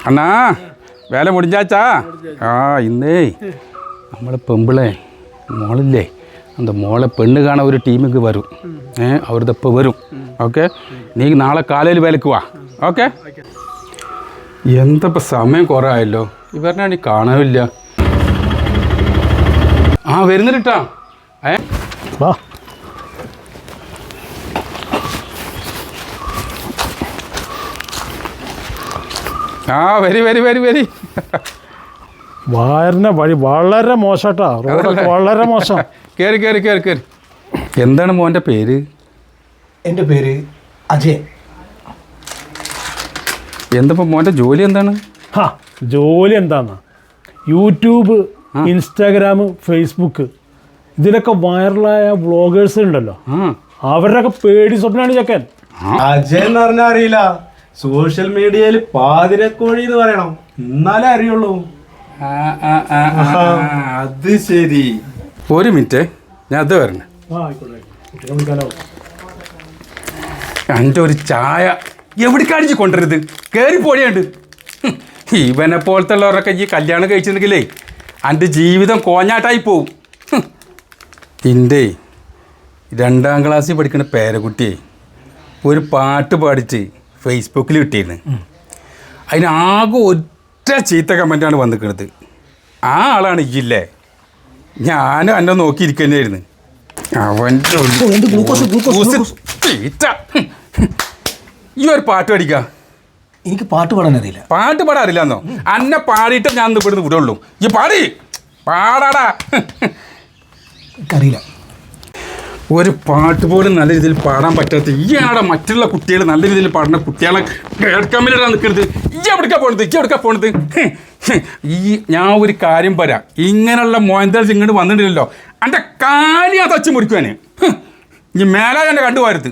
അണ്ണാ വേല മുടിഞ്ഞാച്ചാ. ഇന്നേ നമ്മളെ പെമ്പിളെ മോളില്ലേ அந்த മോളെ പെണ്ണ് കാണാൻ ഒരു ടീമിക്ക് വരും. അവരുടെ ഇപ്പോൾ വരും. ഓക്കെ, നീ നാളെ കാലയിൽ വേലക്ക് വാ. ഓക്കെ, എന്തപ്പോൾ സമയം കുറേ ആയല്ലോ, ഇവരനാണ് കാണാനില്ല. വരുന്നിട്ടാ. വാ. വരി വരി വരി വരി. വയറിൻ്റെ വഴി വളരെ മോശട്ടാ, റോഡൊക്കെ വളരെ മോശം. കയറി കയറി കയറി കയറി. എന്താണ് മോൻ്റെ പേര്? എൻ്റെ പേര് അജയ്. എന്തപ്പോൾ മോൻ്റെ ജോലി എന്താണ്? ജോലി എന്താന്നാ, യൂട്യൂബ്, ഇൻസ്റ്റാഗ്രാം, ഫേസ്ബുക്ക്, ഇതിലൊക്കെ വൈറലായ വ്ളോഗേഴ്സ് ഉണ്ടല്ലോ, അവരുടെയൊക്കെ പേടി സ്വപ്നമാണ് ചെക്കൻ. അജയ് എന്ന് പറഞ്ഞാൽ അറിയില്ല, സോഷ്യൽ മീഡിയയിൽ പാതിരക്കോഴി എന്ന് പറയണം, എന്നാലേ അറിയുള്ളൂ. അത് ശരി. ഒരു മിനിറ്റ്, ഞാൻ അത് വരണേ. എൻ്റെ ഒരു ചായ എവിടേക്കടിച്ച് കൊണ്ടുവരുത്, കയറി പോടിയുണ്ട്. ഇവനെ പോലത്തെ ഉള്ളവരൊക്കെ ഈ കല്യാണം കഴിച്ചിട്ടുണ്ടെങ്കിലേ എൻ്റെ ജീവിതം കോഞ്ഞാട്ടായി പോവും. എൻ്റെ 2ാം ക്ലാസ്സിൽ പഠിക്കുന്ന പേരക്കുട്ടിയെ ഒരു പാട്ട് പാടിച്ച് ഫേസ്ബുക്കിൽ കിട്ടിയിരുന്നു. അതിനാകെ ഒറ്റ ചീത്ത കമൻറ്റാണ് വന്നിരിക്കുന്നത്. ആ ആളാണ് ഇല്ലേ, ഞാനും എന്നെ നോക്കിയിരിക്കുന്നതായിരുന്നു. അവൻ്റെ ചീത്ത. ഈ ഒരു പാട്ട് പാടിക്ക. എനിക്ക് പാട്ട് പാടാൻ അറിയില്ല. പാട്ട് പാടാൻ അറിയില്ലെന്നോ? അന്നെ പാടിയിട്ട് ഞാൻ ഇവിടുന്ന് വിടുള്ളൂ. ഈ പാടാടാ. എനിക്കറിയില്ല. ഒരു പാട്ട് പോലും നല്ല രീതിയിൽ പാടാൻ പറ്റാത്ത ഈയാടെ മറ്റുള്ള കുട്ടികൾ നല്ല രീതിയിൽ പാടുന്ന കുട്ടികളെ കേൾക്കാൻ വേണ്ടിയിട്ടാണ് നിൽക്കുന്നത്. എവിടേക്കാ പോണത്? ഞാൻ ഒരു കാര്യം പറയാം, ഇങ്ങനെയുള്ള മോയന്തൽ ഇങ്ങോട്ട് വന്നിട്ടില്ലല്ലോ, എൻ്റെ കാലി ആ തച്ച് മുറിക്കുവാന്. ഇനി മേലാ എന്നെ കണ്ടുപോരുത്.